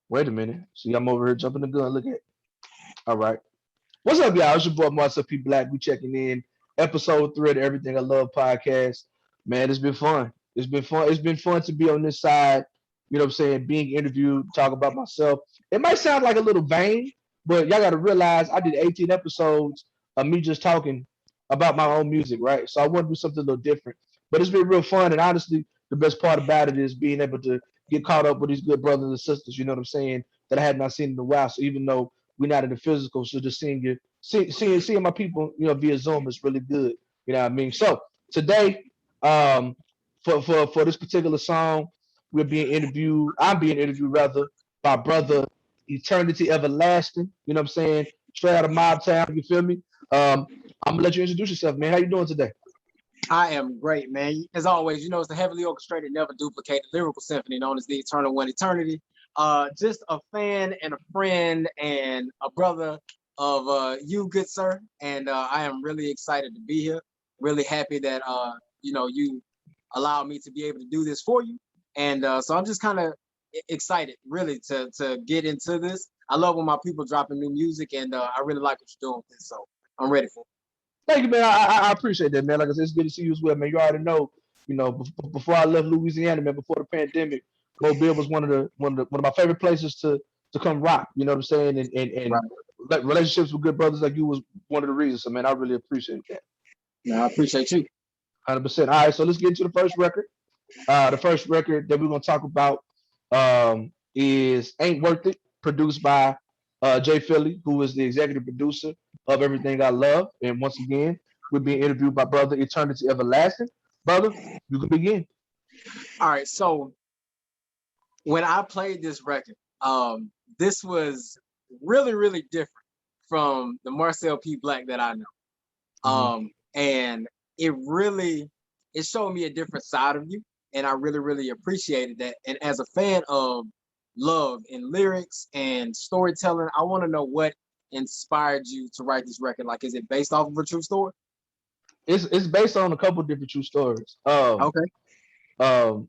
Wait a minute. See, I'm over here jumping the gun. Look at. All right. What's up, y'all? It's your boy Marcel P. Black. We checking in. Episode 3 of the Everything I Love podcast. Man, it's been fun. It's been fun. It's been fun to be on this side. You know what I'm saying? Being interviewed, talk about myself. It might sound like a little vain, but y'all got to realize I did 18 episodes of me just talking about my own music, right? So I want to do something a little different. But it's been real fun. And honestly, the best part about it is being able to get caught up with these good brothers and sisters, you know what I'm saying, that I had not seen in a while. So even though we're not in the physical, so just seeing my people, you know, via Zoom is really good. You know what I mean? So today, um, for this particular song, we're being interviewed. I'm being interviewed rather by brother Eterniti Everlasting. You know what I'm saying? Straight out of Mob Town. You feel me? I'm gonna let you introduce yourself, man. How you doing today? I am great, man. As always, it's the heavily orchestrated, never duplicated lyrical symphony known as the Eternal One Eternity. Just a fan and a friend and a brother of you, good sir. And I am really excited to be here. Really happy that you allowed me to be able to do this for you. And so I'm just kind of excited, really, to get into this. I love when my people dropping new music, and I really like what you're doing with this. So I'm ready for it. Thank you, man. I appreciate that, man. Like I said, it's good to see you as well, man. You already know, before I left Louisiana, man, before the pandemic, Mobile was one of my favorite places to come rock. You know what I'm saying? And Right. relationships with good brothers like you was one of the reasons. So, man, I really appreciate that. No, I appreciate you. 100%. All right, so let's get into the first record. The first record that we're gonna talk about is "Ain't Worth It," produced by Jay Philly, who is the executive producer of Everything I Love. And once again, we're being interviewed by brother Eterniti Everlasting. Brother, you can begin. All right, so when I played this record, this was really, really different from the Marcel P. Black that I know. And it showed me a different side of you. And I really, really appreciated that. And as a fan of love and lyrics and storytelling, I want to know what inspired you to write this record. Like, is it based off of a true story? It's based on a couple different true stories. Okay. Um,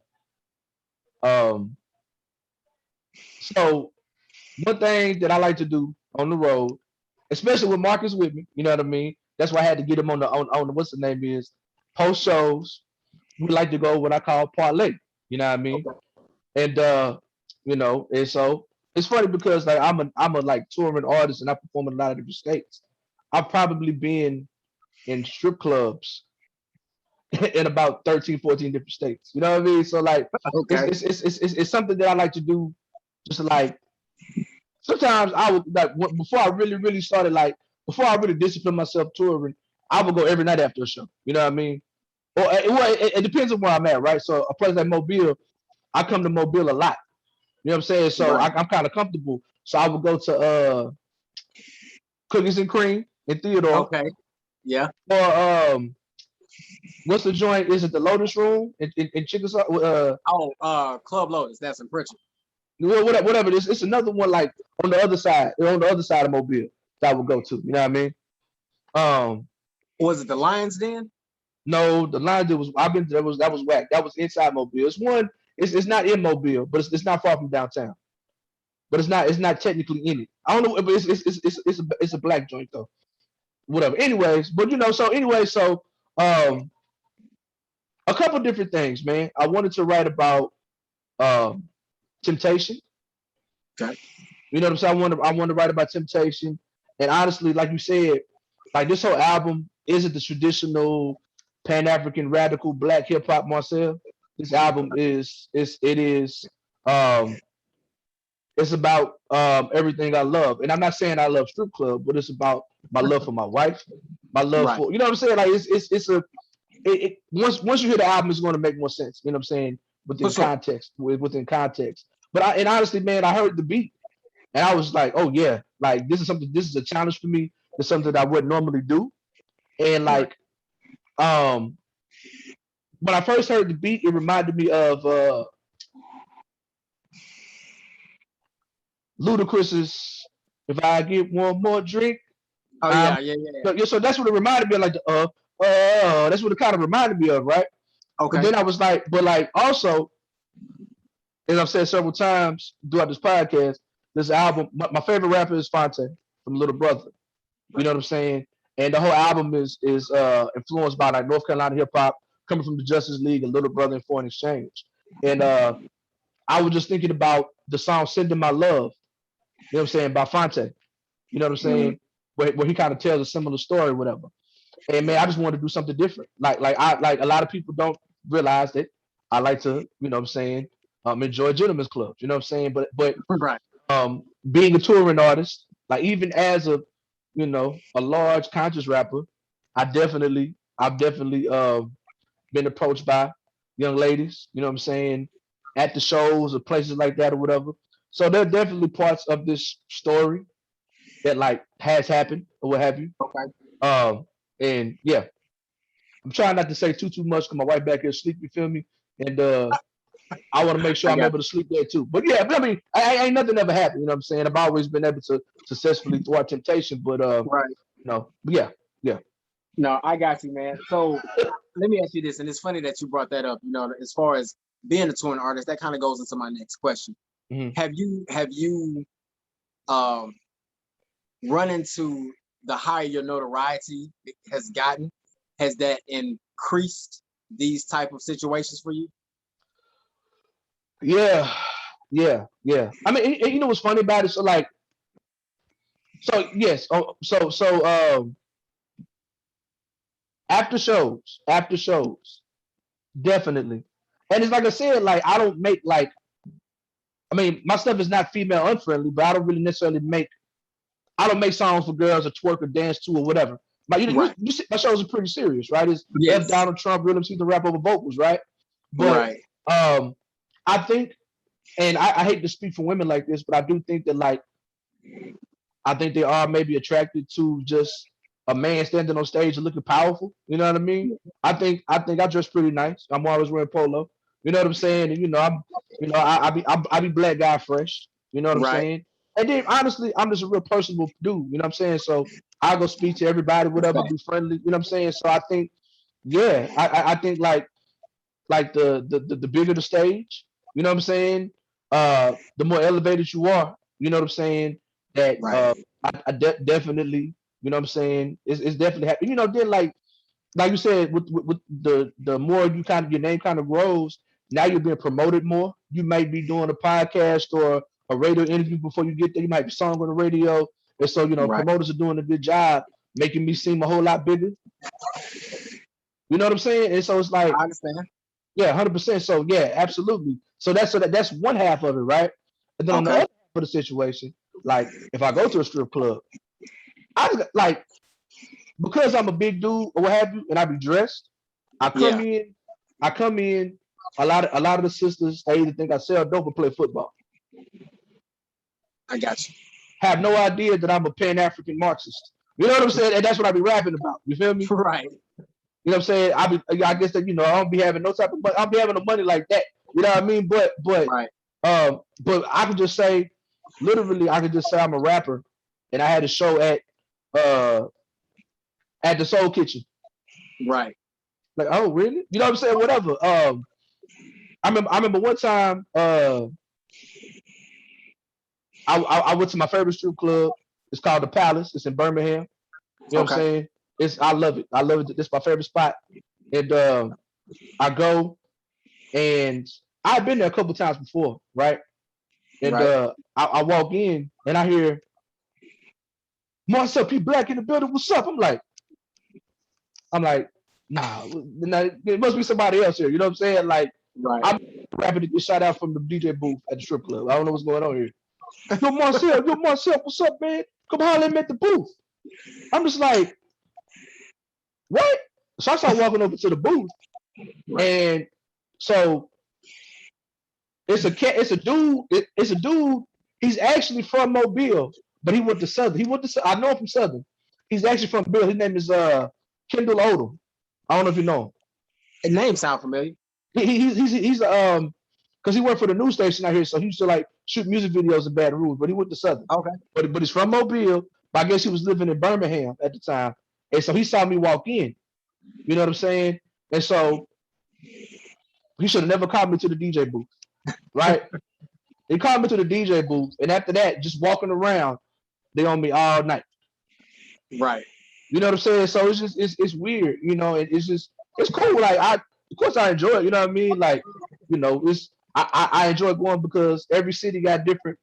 um, so one thing that I like to do on the road, especially with Marcus with me, you know what I mean? That's why I had to get him on the what's the name is post shows. We like to go what I call parlay. You know what I mean? Okay. And and so it's funny because like I'm a like touring artist and I perform in a lot of different states. I've probably been in strip clubs in about 13, 14 different states. You know what I mean? So like it's Okay. it's it's it's something that I like to do. Just like sometimes I would like before I really really started like before I really disciplined myself touring, I would go every night after a show. You know what I mean? Or it depends on where I'm at, right? So a place like Mobile, I come to Mobile a lot. You know what I'm saying? So Right. I'm kind of comfortable. So I would go to Cookies and Cream in Theodore, Okay. Yeah. or what's the joint? Is it the Lotus Room in Chickasaw? Oh, Club Lotus. That's in Pritchard. Whatever it is. It's another one like on the other side of Mobile that I would go to. You know what I mean? Um, Was it the Lions Den? no, the line that was I've been that was whack. That was inside Mobile. It's one. It's not in Mobile, but it's not far from downtown. But it's not technically in it. I don't know, but it's a black joint though. Whatever. Anyways, but so a couple different things, man. I wanted to write about um temptation. Okay. You know what I'm saying? I want to write about temptation. And honestly, like you said, like this whole album isn't the traditional Pan African radical black hip hop Marcel. This album is um it's about everything I love. And I'm not saying I love strip club, but it's about my love for my wife, my love Right. for you know what I'm saying? Like once you hear the album, it's gonna make more sense. You know what I'm saying? For Within sure. context, within context. And honestly, man, I heard the beat and I was like, oh yeah, like this is a challenge for me. It's something that I wouldn't normally do. And Right. like um when I first heard the beat, it reminded me of Ludacris's "If I Get One More Drink." Oh Um, yeah. Yeah. Yeah. so that's what it reminded me of, like the that's what it kind of reminded me of, right? But Okay. then I was like, but like also, as I've said several times throughout this podcast, this album. My favorite rapper is Fonte from Little Brother. You know what I'm saying? And the whole album is influenced by like North Carolina hip hop, coming from the Justice League and Little Brother and Foreign Exchange. And I was just thinking about the song "Sending My Love." You know what I'm saying, by Fonte. You know what I'm Mm-hmm. saying? Where he kind of tells a similar story, whatever. And man, I just wanted to do something different. Like a lot of people don't realize that I like to, you know what I'm saying, enjoy gentlemen's clubs. You know what I'm saying? But Right. being a touring artist, like even as a, a large conscious rapper, I've definitely been approached by young ladies, you know what I'm saying, at the shows or places like that or whatever. So there are definitely parts of this story that like has happened or what have you. Okay. Um, and yeah, I'm trying not to say too much because my wife back here sleep. You feel me? And I want to make sure I I'm got able to sleep there too. But yeah, I mean, I ain't nothing ever happened. You know what I'm saying? I've always been able to successfully thwart temptation. But right. but yeah, yeah. No, I got you, man. So let me ask you this, and it's funny that you brought that up. As far as being a touring artist, that kind of goes into my next question. Mhm. Have you um run into the higher your notoriety has gotten? Has that increased these type of situations for you? Yeah, yeah. I mean, and you know what's funny about it? So like, so yes, after shows, definitely. And it's like I said, like I don't make like, I mean, my stuff is not female unfriendly, but I don't really necessarily make. I don't make songs for girls to twerk or dance to or whatever. But Right. you see, my shows are pretty serious, right? It's F Yes. Donald Trump, rhythm season rap over vocals, right? But Right. um, I think, and I hate to speak for women like this, but I do think that like I think they are maybe attracted to just a man standing on stage and looking powerful. You know what I mean? I think I dress pretty nice. I'm always wearing polo. You know what I'm saying? And I be black guy fresh. You know what I'm Right. saying? And then honestly, I'm just a real personable dude. You know what I'm saying? So I go speak to everybody, whatever, Fact. be friendly. You know what I'm saying? So I think, yeah, I think like the bigger the stage, you know what I'm saying? The more elevated you are, you know what I'm saying? That Right. definitely, you know what I'm saying? It's definitely happy. Then like you said, with the more you kind of your name kind of grows, now you're being promoted more. You might be doing a podcast or a radio interview before you get there. You might be song on the radio, and so Right. promoters are doing a good job making me seem a whole lot bigger. You know what I'm saying? And so it's like, I understand. yeah, 100%. So yeah, absolutely. So that's one half of it, right? And then on the other Okay. half of the situation, like if I go to a strip club, like because I'm a big dude or what have you, and I be dressed. I come Yeah, in, I come in. A lot of the sisters, they either think I sell dope or play football. I got you. Have no idea that I'm a Pan African Marxist. You know what I'm saying? And that's what I be rapping about. You feel me? Right. You know what I'm saying? I guess that I don't be having no type of, but I'll be having the money like that. You know what I mean? Right. But I could just say, literally, I could just say I'm a rapper, and I had a show uh at the Soul Kitchen. Right. Like, oh really? You know what I'm saying? Whatever. I remember one time I went to my favorite strip club. It's called the Palace. It's in Birmingham. You know what I'm Okay. saying? I love it. I love it. It's my favorite spot. And I go, and I've been there a couple times before, right? And Right. I walk in and I hear, "What's up? You black in the building? What's up?" I'm like, nah, it must be somebody else here. You know what I'm saying? Like, Right. I'm rapping to get shot out from the DJ booth at the strip club. I don't know what's going on here. Yo, Marcel, what's up, man? Come holler at me at the booth. I'm just like, what? So I start walking over to the booth, Right. and so it's a dude. He's actually from Mobile, but he went to Southern. I know him from Southern. He's actually from Bill. His name is Kendall Odom. I don't know if you know him. The name sound familiar. He's because he worked for the news station out here, so he used to like shoot music videos in Baton Rouge, but he went to Southern. Okay. But he's from Mobile, but I guess he was living in Birmingham at the time. And so he saw me walk in. You know what I'm saying? And so he should have never called me to the DJ booth. Right? They call me to the DJ booth, and after that, just walking around, they on me all night. Right. You know what I'm saying? So it's just it's weird, you know, and it's just it's cool. Like I of course I enjoy it, you know what I mean? Like, you know, it's I enjoy going because every city got different,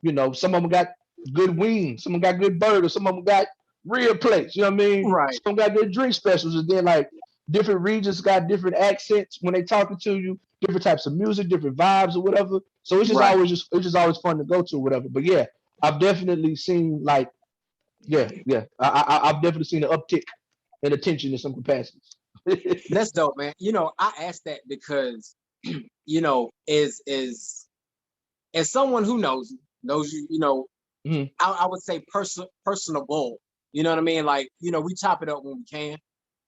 you know, some of them got good wings, some of them got good burgers, some of them got real plates, you know what I mean? Right. Some got good drink specials, and then like different regions got different accents when they talking to you, different types of music, different vibes or whatever. So Right. it's just always fun to go to or whatever. But yeah, I've definitely seen like yeah. I've definitely seen an uptick in attention in some capacities. That's dope, man. I asked that because, as someone who knows you, Mhm, I would say personable. You know what I mean? Like, we chop it up when we can.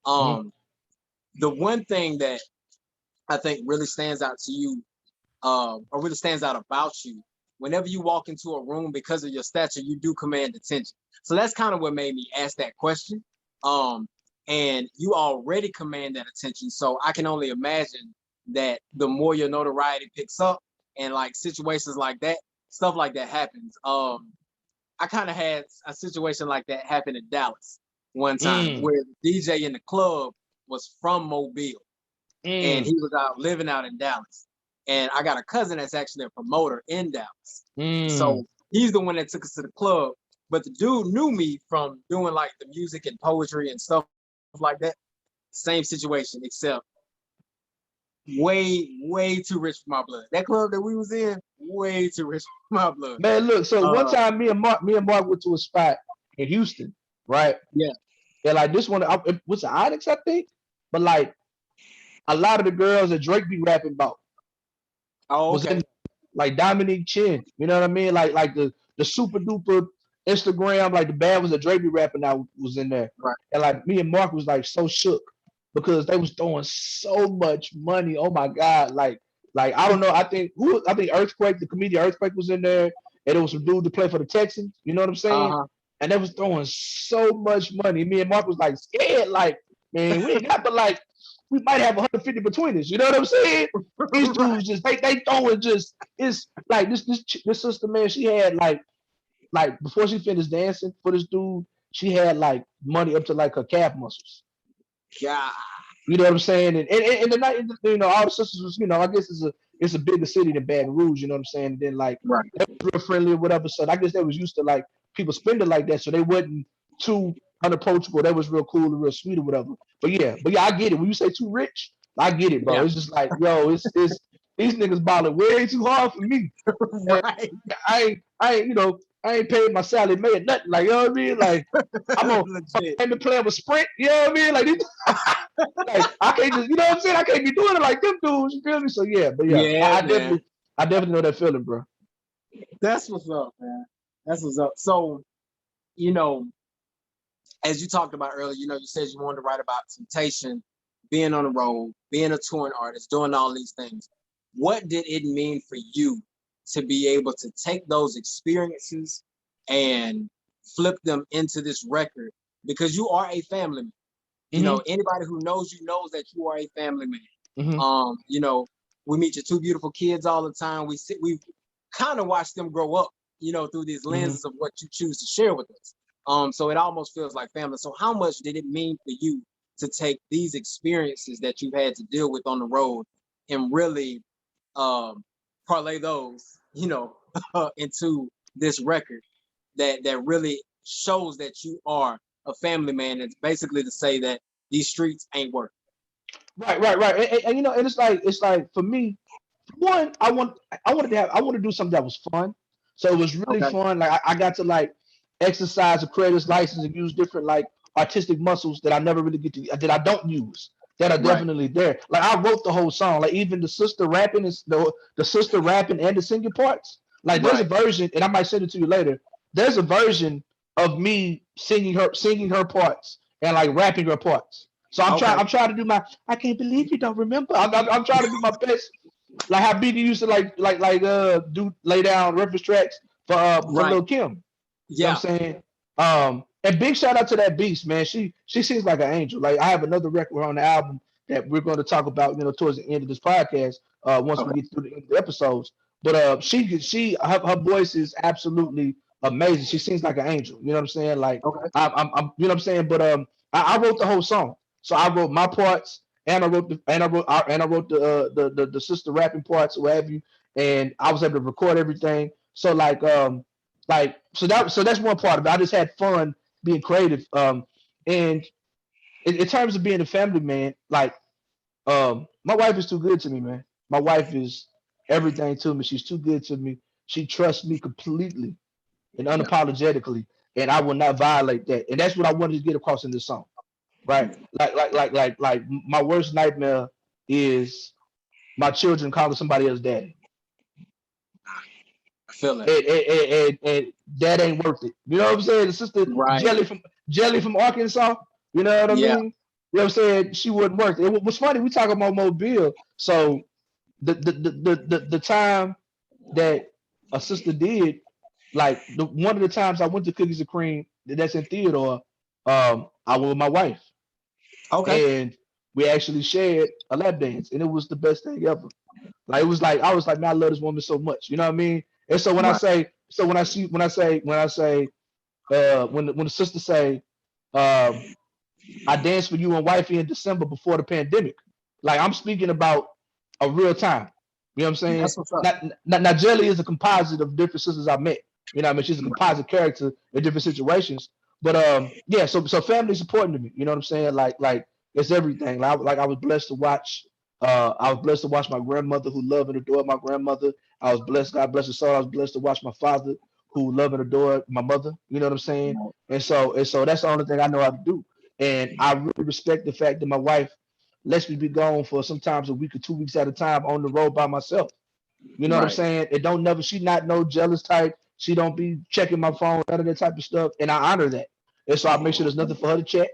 mhm, Um, the one thing that I think really stands out to you, or really stands out about you, whenever you walk into a room because of your stature, you do command attention. So that's kind of what made me ask that question. Um, and you already command that attention. So I can only imagine that the more your notoriety picks up and like situations like that, stuff like that happens. I kind of had a situation like that happen in Dallas one time mm, where the DJ in the club was from Mobile and mm, he was out living out in Dallas. And I got a cousin that's actually a promoter in Dallas. mm. So he's the one that took us to the club. But the dude knew me from doing like the music and poetry and stuff like that. Same situation, except way too rich for my blood. That club that we was in, way too rich for my blood. Man, look. So one Uh, time, me and Mark went to a spot in Houston, right? yeah. And like this one, it was the Onyx, I think. But like a lot of the girls that Drake be rapping about Oh, was in okay. like Dominique Chin. You know what I mean? Like the super duper Instagram, like the bad was that Drake be rapping out was in there. Right. And like me and Mark was like so shook because they was throwing so much money. Oh my God. Like I don't know. I think Earthquake, the comedian Earthquake was in there. And there was some dude to play for the Texans. You know what I'm saying? Uh-huh. And they was throwing so much money. Me and Mark was like scared, like, man, we ain't got but like we might have 150 between us. You know what I'm saying? These Right. dudes just they throwing just it's like this sister, man, she had like before she finished dancing for this dude, she had like money up to like her calf muscles. God. You know what I'm saying? And the night, you know, all the sisters was, you know, I guess it's a bigger city than Baton Rouge. You know what I'm saying? And then like Right. they were real friendly or whatever. So I guess they was used to like people spending like that, so they wasn't too unapproachable. They was real cool and real sweet or whatever. But yeah, I get it. When you say too rich, I get it, bro. Yeah. It's just like, yo, it's these niggas balling way too hard for me. And Right. you know, I ain't paid my salary, made nothing. Like, you know what I mean? Like, I'm on Legit. payment plan with Sprint. You know what I mean? Like, like I can't just, you know what I'm saying? I can't be doing it like them dudes. You feel me? So yeah, but yeah, Yeah, man. I definitely know that feeling, bro. That's what's up, man. That's what's up. So, you know, as you talked about earlier, you said you wanted to write about temptation, being on the road, being a touring artist, doing all these things. What did it mean for you to be able to take those experiences and flip them into this record? Because you are a family man. Mm-hmm. Anybody who knows you knows that you are a family man. Mm-hmm. We meet your two beautiful kids all the time. We kind of watch them grow up, through these Mm-hmm. lenses of what you choose to share with us. So it almost feels like family. So how much did it mean for you to take these experiences that you've had to deal with on the road and really parlay those, into this record that really shows that you are a family man? It's basically to say that these streets ain't work. Right. And, you know, and it's like for me, one, I want to do something that was fun. So it was really Okay. fun. Like I got to like exercise a creator's license and use different like artistic muscles that I never really get to that I don't use that are Right. definitely there. Like I wrote the whole song. Like even the sister rapping is the sister rapping and the singing parts. Like there's a Right. version, and I might send it to you later. There's a version of me singing her parts and like rapping her parts. So Okay. I'm trying to do my I can't believe you don't remember. I'm trying to do my best like how Biggie used to do lay down reference tracks for Right. Lil Kim. You know what Yeah. I'm saying? And big shout out to that beast, man. She seems like an angel. Like I have another record on the album that we're going to talk about, you know, towards the end of this podcast, once we Okay. get through the end of the episodes. But her voice is absolutely amazing. She sings like an angel. You know what I'm saying? Like Okay. I'm you know what I'm saying. But I wrote the whole song, so I wrote my parts, and I wrote the sister rapping parts, what have you, and I was able to record everything. So so that's one part of it. I just had fun being creative. And in terms of being a family man, like my wife is too good to me, man. My wife is everything to me. She's too good to me. She trusts me completely and Yeah. unapologetically, and I will not violate that. And that's what I wanted to get across in this song, right? Like my worst nightmare is my children calling somebody else daddy, I feel it. and that ain't worth it. You know what I'm saying? The sister Right. Jelly from Arkansas. You know what I Yeah. mean? You know what I'm saying? She wouldn't work. It was funny. We talk about Mobile, so the time that a sister did, like one of the times I went to Cookies and Cream that's in Theodore, I went with my wife, Okay. and we actually shared a lap dance, and it was the best thing ever. Like it was like I was like, man, I love this woman so much. You know what I mean? And so Right. when the sister say, um, I danced for you and wifey in December before the pandemic. Like I'm speaking about a real time. You know what I'm saying? That's what's up. Now Jelly is a composite of different sisters I met. You know what I mean? She's a composite character in different situations. But yeah, so family's important to me. You know what I'm saying? Like it's everything. Like I was blessed to watch. I was blessed to watch my grandmother who loved and adored my grandmother. I was blessed, God bless her soul. I was blessed to watch my father who loved and adored my mother. You know what I'm saying? And so that's the only thing I know how to do. And I really respect the fact that my wife lets me be gone for sometimes a week or 2 weeks at a time on the road by myself. You know what I'm Right. saying? It don't never she not no jealous type. She don't be checking my phone, none of that type of stuff. And I honor that. And so I make sure there's nothing for her to check.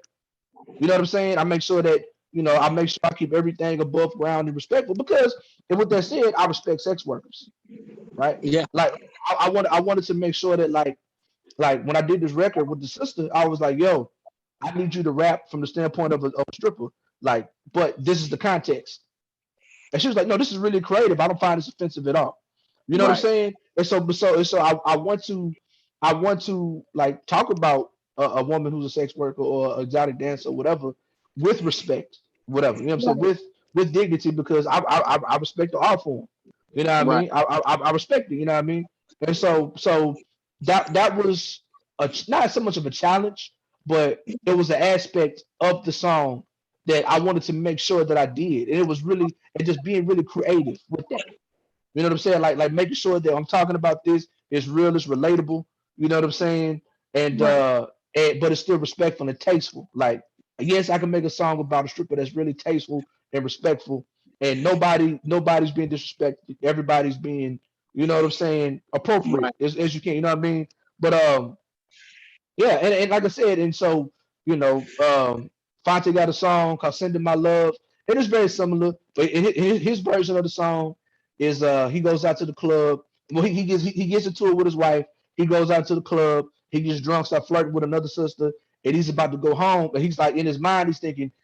You know what I'm saying? I make sure that, I make sure I keep everything above ground and respectful because and with that said, I respect sex workers, right? Yeah. Like I wanted to make sure that like when I did this record with the sister, I was like, yo, I need you to rap from the standpoint of a stripper. Like, but this is the context. And she was like, no, this is really creative. I don't find this offensive at all. You know what I'm Right. saying? And so I want to like talk about a woman who's a sex worker or a exotic dancer or whatever with respect, whatever. You know what I'm saying? Right. With dignity because I respect the art form. You know what I Right. mean? I respect it. You know what I mean? And so that was not so much of a challenge, but it was an aspect of the song that I wanted to make sure that I did, and it was really and just being really creative with that. You know what I'm saying? Like making sure that I'm talking about this is real, it's relatable. You know what I'm saying? And Right. but it's still respectful and tasteful. Like yes, I can make a song about a stripper that's really tasteful and respectful, and nobody's being disrespected. Everybody's being, you know what I'm saying, appropriate Right. as you can. You know what I mean? But yeah, and like I said, and so Fonte got a song called "Sending My Love." It is very similar, but his version of the song is he goes out to the club. Well, he gets into it with his wife. He goes out to the club. He gets drunk, start flirting with another sister, and he's about to go home. But he's like in his mind,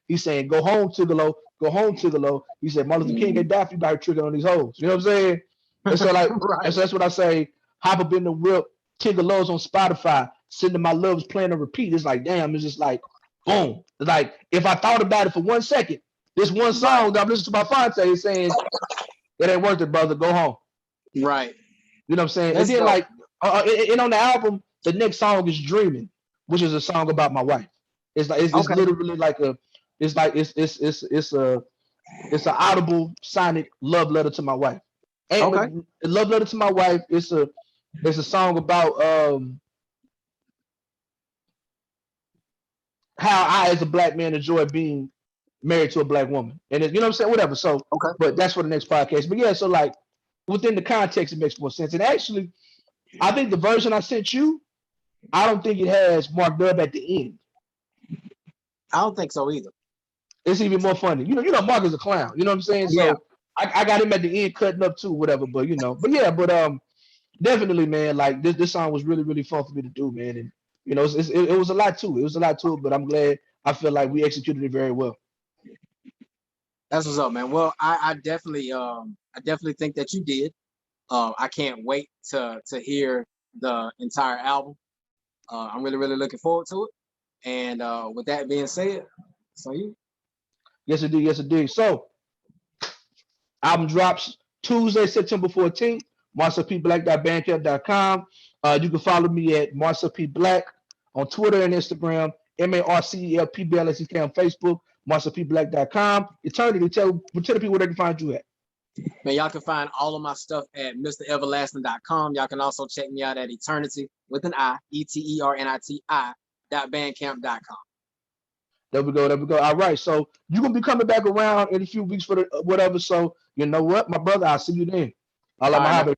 he's saying, "Go home, Tigolo, go home, Tigolo." He said, "Martin Luther King Mhm. ain't die if you got tricking on these hoes." You know what I'm saying? And so like, and Right. so that's what I say. Hop up in the whip, Tigolo's on Spotify. Sending My Love is playing on repeat. It's like, damn, it's just like, boom. It's like, if I thought about it for 1 second, this one Right. song that I'm listening to by Fonte is saying, it ain't worth it, brother. Go home. Right. You know what I'm saying? And That's then, dope. like, and on the album, the next song is Dreaming, which is a song about my wife. It's like, it's Okay. literally like it's like, it's an audible sonic love letter to my wife. Okay. And a love letter to my wife, it's a song about, how I, as a black man, enjoy being married to a black woman. And you know what I'm saying? Whatever. So, Okay. but that's for the next podcast. But yeah, so like within the context, it makes more sense. And actually, I think the version I sent you, I don't think it has Mark Dub at the end. I don't think so either. It's even more funny. Mark is a clown. You know what I'm saying? Yeah. So I got him at the end cutting up too, whatever. But yeah, but definitely, man. Like this song was really really fun for me to do, man. And it was a lot to it. It was a lot to it, but I'm glad. I feel like we executed it very well. That's what's up, man. Well, I definitely think that you did. I can't wait to hear the entire album. I'm really looking forward to it. And with that being said, so you. Yes, indeed. Yes, indeed. So, album drops Tuesday, September 14th. MarcelPBlack.bandcamp.com. You can follow me at Marcel P. Black on Twitter and Instagram. MarcelPBLSEK on Facebook. MarcelPBlack.com. Eterniti, tell the people where they can find you at. Man, y'all can find all of my stuff at MrEverlasting.com. Y'all can also check me out at Eterniti with an I, ETERNITI.bandcamp.com. There we go. There we go. All right. So you're gonna be coming back around in a few weeks for the whatever. So you know what, my brother, I'll see you then. All right, man. Allah